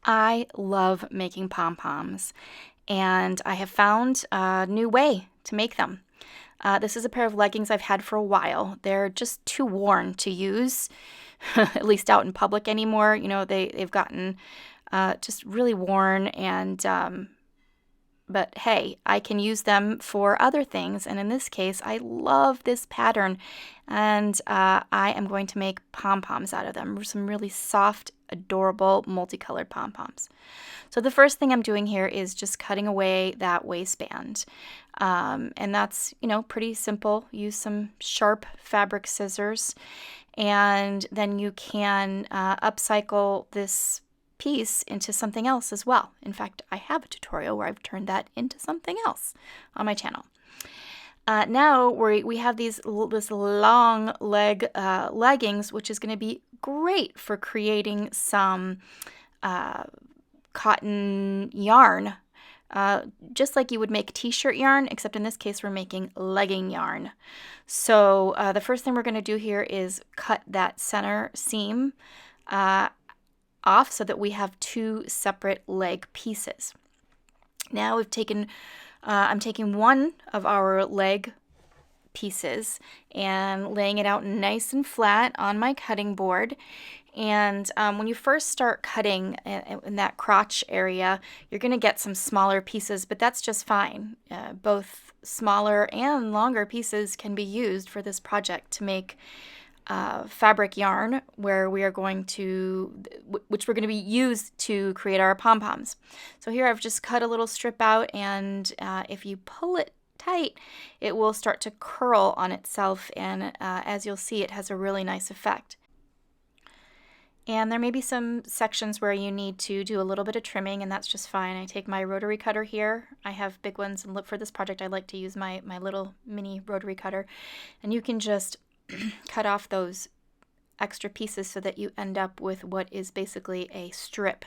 I love making pom-poms, and I have found a new way to make them. This is a pair of leggings I've had for a while. They're just too worn to use, at least out in public anymore. You know, they've gotten just really worn, and but hey, I can use them for other things. And in this case, I love this pattern, and I am going to make pom-poms out of them. Some really soft, adorable, multicolored pom-poms. So the first thing I'm doing here is just cutting away that waistband. And that's, pretty simple. Use some sharp fabric scissors, and then you can upcycle this piece into something else as well. In fact, I have a tutorial where I've turned that into something else on my channel. Now we have this long leg leggings, which is going to be great for creating some cotton yarn, just like you would make t-shirt yarn, except in this case we're making legging yarn. So the first thing we're going to do here is cut that center seam off so that we have two separate leg pieces. Now I'm taking one of our leg pieces and laying it out nice and flat on my cutting board. And when you first start cutting in that crotch area, you're going to get some smaller pieces, but that's just fine. Both smaller and longer pieces can be used for this project to make fabric yarn, which we're going to be used to create our pom-poms. So here I've just cut a little strip out, and if you pull it tight, it will start to curl on itself, and as you'll see, it has a really nice effect. And there may be some sections where you need to do a little bit of trimming, and that's just fine. I take my rotary cutter here. I have big ones, and look, for this project I like to use my little mini rotary cutter, and you can just cut off those extra pieces so that you end up with what is basically a strip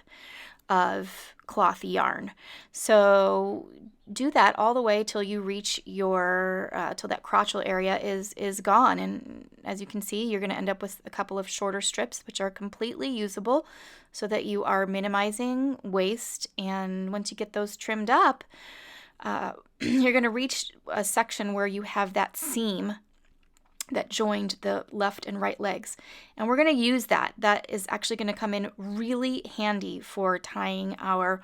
of cloth yarn. So do that all the way till you reach till that crotchal area is gone. And as you can see, you're going to end up with a couple of shorter strips, which are completely usable, so that you are minimizing waste. And once you get those trimmed up, you're going to reach a section where you have that seam that joined the left and right legs. And we're going to use that. That is actually going to come in really handy for tying our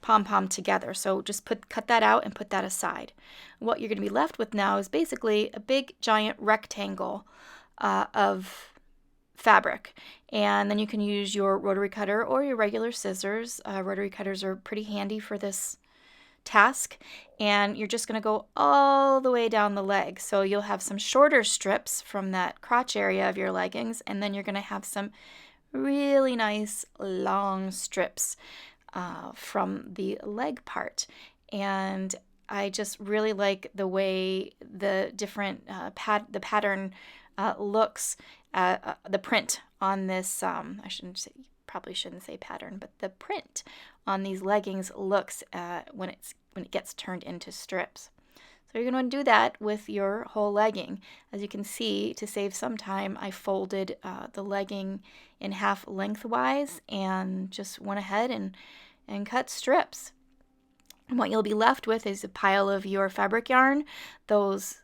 pom-pom together. So just cut that out and put that aside. What you're going to be left with now is basically a big giant rectangle of fabric. And then you can use your rotary cutter or your regular scissors. Rotary cutters are pretty handy for this task, and you're just going to go all the way down the leg. So you'll have some shorter strips from that crotch area of your leggings, and then you're going to have some really nice long strips from the leg part. And I just really like the way the different the pattern looks, the print on this. Probably shouldn't say pattern, but the print on these leggings looks when it gets turned into strips. So you're going to do that with your whole legging. As you can see, to save some time, I folded the legging in half lengthwise and just went ahead and cut strips. And what you'll be left with is a pile of your fabric yarn, those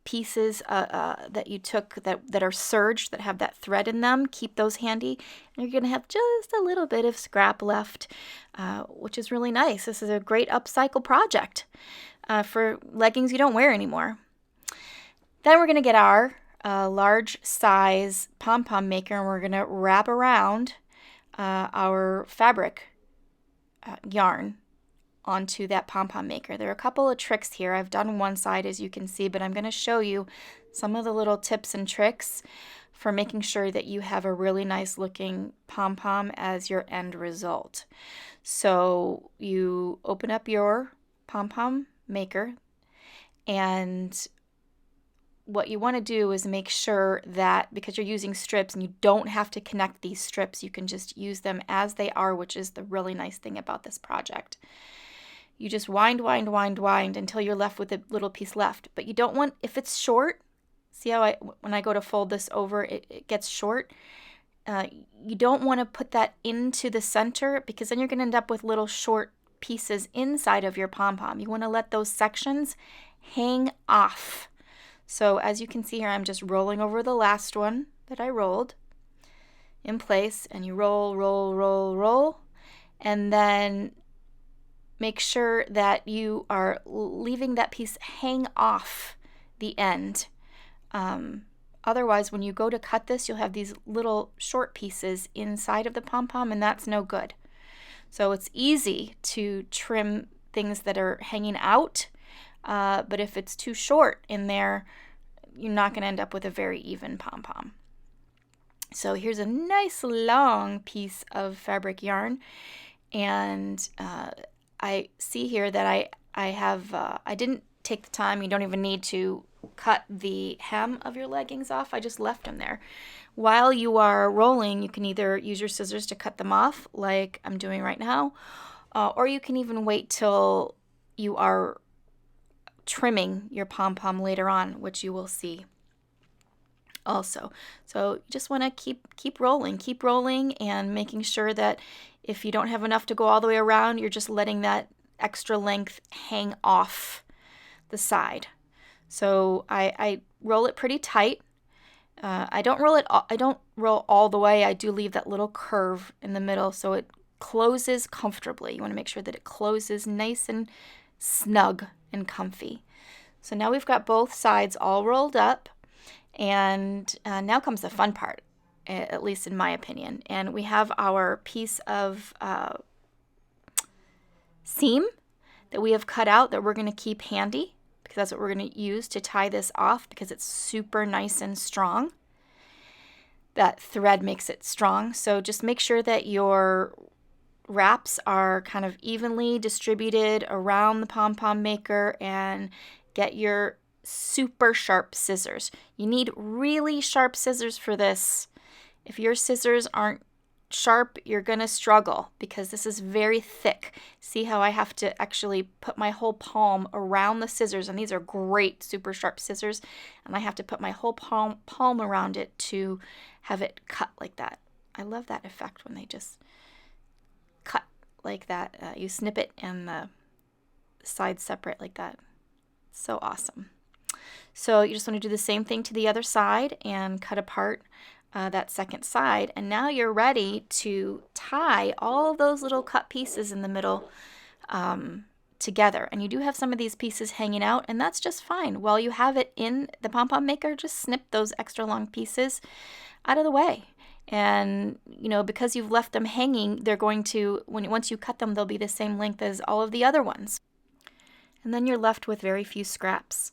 pieces that you took that are serged, that have that thread in them. Keep those handy. And you're going to have just a little bit of scrap left, which is really nice. This is a great upcycle project for leggings you don't wear anymore. Then we're going to get our large size pom-pom maker, and we're going to wrap around our fabric yarn onto that pom-pom maker. There are a couple of tricks here. I've done one side, as you can see, but I'm going to show you some of the little tips and tricks for making sure that you have a really nice looking pom-pom as your end result. So you open up your pom-pom maker, and what you want to do is make sure that, because you're using strips and you don't have to connect these strips, you can just use them as they are, which is the really nice thing about this project. You just wind until you're left with a little piece left. But you don't want, if it's short, see how when I go to fold this over, it gets short? uh, you don't want to put that into the center because then you're going to end up with little short pieces inside of your pom-pom. You want to let those sections hang off. So as you can see here, I'm just rolling over the last one that I rolled in place, and you roll, roll, roll, roll, and then make sure that you are leaving that piece hang off the end. Otherwise, when you go to cut this, you'll have these little short pieces inside of the pom-pom, and that's no good. So it's easy to trim things that are hanging out, but if it's too short in there, you're not going to end up with a very even pom-pom. So here's a nice long piece of fabric yarn, and I see here that I didn't take the time. You don't even need to cut the hem of your leggings off. I just left them there. While you are rolling, you can either use your scissors to cut them off like I'm doing right now, or you can even wait till you are trimming your pom-pom later on, which you will see also. So you just want to keep rolling and making sure that if you don't have enough to go all the way around, you're just letting that extra length hang off the side. So I roll it pretty tight. I don't roll all the way. I do leave that little curve in the middle so it closes comfortably. You want to make sure that it closes nice and snug and comfy. So now we've got both sides all rolled up, and now comes the fun part, at least in my opinion. And we have our piece of seam that we have cut out that we're going to keep handy, because that's what we're going to use to tie this off, because it's super nice and strong. That thread makes it strong. So just make sure that your wraps are kind of evenly distributed around the pom-pom maker, and get your super sharp scissors. You need really sharp scissors for this. If your scissors aren't sharp, you're going to struggle because this is very thick. See how I have to actually put my whole palm around the scissors, and these are great super sharp scissors, and I have to put my whole palm around it to have it cut like that. I love that effect when they just cut like that. You snip it and the sides separate like that. So awesome. So you just want to do the same thing to the other side and cut apart that second side, and now you're ready to tie all those little cut pieces in the middle together. And you do have some of these pieces hanging out, and that's just fine. While you have it in the pom-pom maker, just snip those extra long pieces out of the way. And because you've left them hanging, they're going to, once you cut them, they'll be the same length as all of the other ones. And then you're left with very few scraps.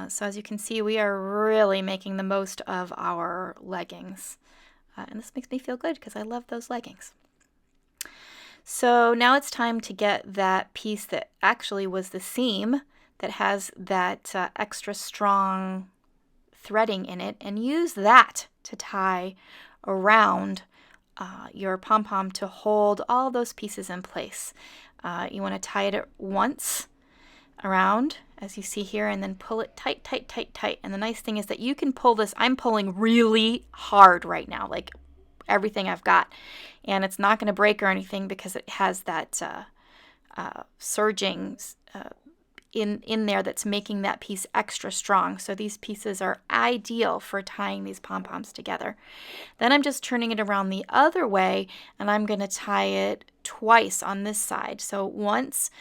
So as you can see, we are really making the most of our leggings. And this makes me feel good because I love those leggings. So now it's time to get that piece that actually was the seam that has that extra strong threading in it, and use that to tie around your pom-pom to hold all those pieces in place. You want to tie it once around, as you see here, and then pull it tight, tight, tight, tight. And the nice thing is that you can pull this. I'm pulling really hard right now, like everything I've got, and it's not going to break or anything because it has that surging in there that's making that piece extra strong. So these pieces are ideal for tying these pom-poms together. Then I'm just turning it around the other way, and I'm going to tie it twice on this side. So once,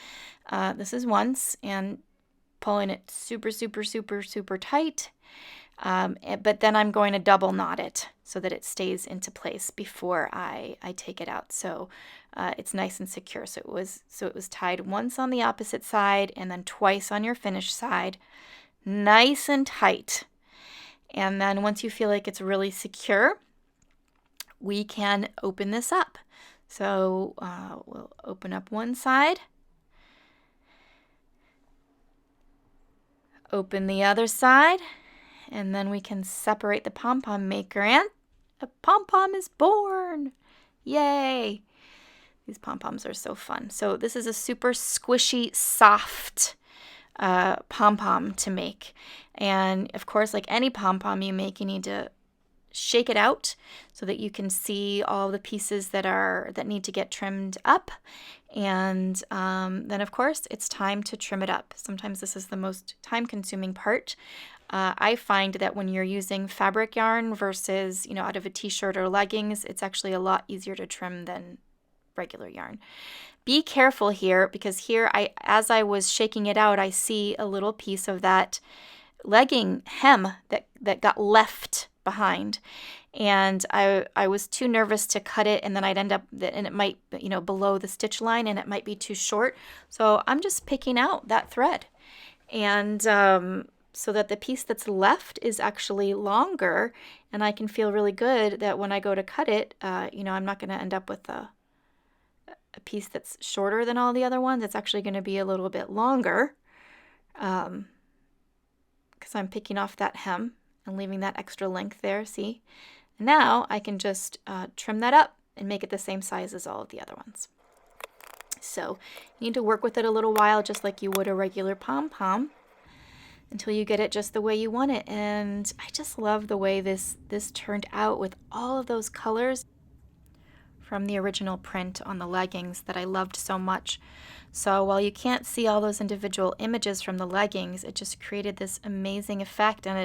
this is once, and pulling it super, super, super, super tight. But then I'm going to double knot it so that it stays into place before I take it out. So it's nice and secure. So it was tied once on the opposite side and then twice on your finished side, nice and tight. And then once you feel like it's really secure, we can open this up. So we'll open up one side, open the other side, and then we can separate the pom-pom maker, and a pom-pom is born. Yay! These pom-poms are so fun. So this is a super squishy, soft pom-pom to make. And of course, like any pom-pom you make, you need to shake it out so that you can see all the pieces that need to get trimmed up. And then of course it's time to trim it up. Sometimes this is the most time-consuming part. I find that when you're using fabric yarn versus, out of a t-shirt or leggings, it's actually a lot easier to trim than regular yarn. Be careful here, because here, as I was shaking it out, I see a little piece of that legging hem that got left behind. And I was too nervous to cut it, and then I'd end up, and it might, below the stitch line, and it might be too short. So I'm just picking out that thread. And so that the piece that's left is actually longer, and I can feel really good that when I go to cut it, I'm not going to end up with a piece that's shorter than all the other ones. It's actually going to be a little bit longer because I'm picking off that hem and leaving that extra length there, see? Now I can just trim that up and make it the same size as all of the other ones. So you need to work with it a little while, just like you would a regular pom-pom, until you get it just the way you want it. And I just love the way this turned out with all of those colors from the original print on the leggings that I loved so much. So while you can't see all those individual images from the leggings, it just created this amazing effect, and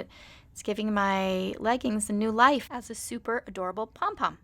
it's giving my leggings a new life as a super adorable pom-pom.